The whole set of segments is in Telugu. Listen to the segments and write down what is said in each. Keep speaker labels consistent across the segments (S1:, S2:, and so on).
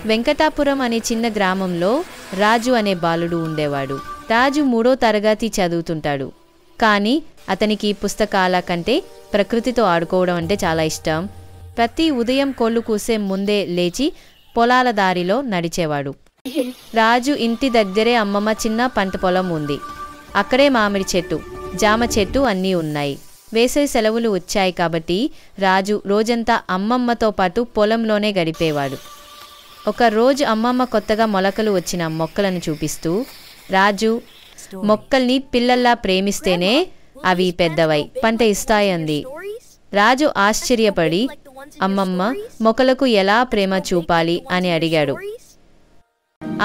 S1: వెంకటాపురం అనే చిన్న గ్రామంలో రాజు అనే బాలుడు ఉండేవాడు. రాజు 3వ తరగతి చదువుతుంటాడు. కానీ అతనికి పుస్తకాల కంటే ప్రకృతితో ఆడుకోవడం అంటే చాలా ఇష్టం. ప్రతి ఉదయం కోళ్లు కూసే ముందే లేచి పొలాల దారిలో నడిచేవాడు. రాజు ఇంటి దగ్గరే అమ్మమ్మ చిన్న పంట పొలం ఉంది. అక్కడే మామిడి చెట్టు, జామ చెట్టు అన్నీ ఉన్నాయి. వేసవి సెలవులు వచ్చాయి కాబట్టి రాజు రోజంతా అమ్మమ్మతో పాటు పొలంలోనే గడిపేవాడు. ఒక రోజు అమ్మమ్మ కొత్తగా మొలకలు వచ్చిన మొక్కలను చూపిస్తూ, రాజు, మొక్కల్ని పిల్లల్లా ప్రేమిస్తేనే అవి పెద్దవై పంట ఇస్తాయంది. రాజు ఆశ్చర్యపడి అమ్మమ్మ మొక్కలకు ఎలా ప్రేమ చూపాలి అని అడిగాడు.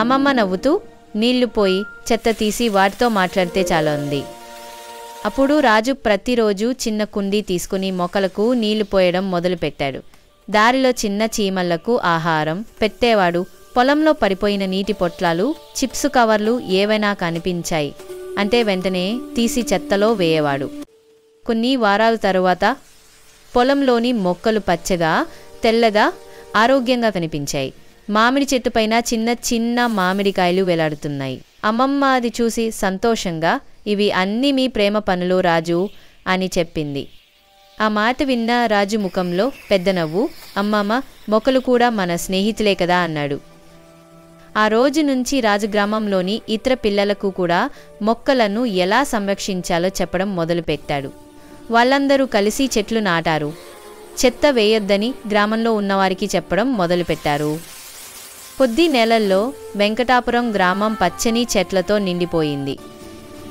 S1: అమ్మమ్మ నవ్వుతూ నీళ్లు పోయి చెత్త తీసి వాటితో మాట్లాడితే చాలా ఉంది. అప్పుడు రాజు ప్రతిరోజు చిన్న కుండీ తీసుకుని మొక్కలకు నీళ్లు పోయడం మొదలుపెట్టాడు. దారిలో చిన్న చీమలకు ఆహారం పెట్టేవాడు. పొలంలో పడిపోయిన నీటి పొట్లాలు, చిప్స్ కవర్లు ఏవైనా కనిపించాయి అంటే వెంటనే తీసి చెత్తలో వేయేవాడు. కొన్ని వారాల తరువాత పొలంలోని మొక్కలు పచ్చగా, తెల్లగా, ఆరోగ్యంగా కనిపించాయి. మామిడి చెట్టుపైన చిన్న చిన్న మామిడికాయలు వేలాడుతున్నాయి. అమ్మమ్మ అది చూసి సంతోషంగా, ఇవి అన్నీ మీ ప్రేమ పనులు రాజు అని చెప్పింది. ఆ మాట విన్న రాజు ముఖంలో పెద్ద నవ్వు. అమ్మమ్మ, మొక్కలు కూడా మన స్నేహితులే కదా అన్నాడు. ఆ రోజు నుంచి రాజు గ్రామంలోని ఇతర పిల్లలకు కూడా మొక్కలను ఎలా సంరక్షించాలో చెప్పడం మొదలుపెట్టాడు. వాళ్ళందరూ కలిసి చెట్లు నాటారు. చెత్త వేయొద్దని గ్రామంలో ఉన్నవారికి చెప్పడం మొదలుపెట్టారు. కొద్ది నెలల్లో వెంకటాపురం గ్రామం పచ్చని చెట్లతో నిండిపోయింది.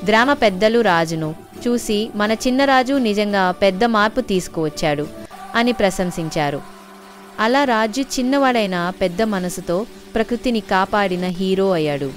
S1: గ్రామ పెద్దలు రాజును చూసి మన చిన్నరాజు నిజంగా పెద్ద మార్పు తీసుకువచ్చాడు అని ప్రశంసించారు. అలా రాజు చిన్నవాడైన పెద్ద మనసుతో ప్రకృతిని కాపాడిన హీరో అయ్యాడు.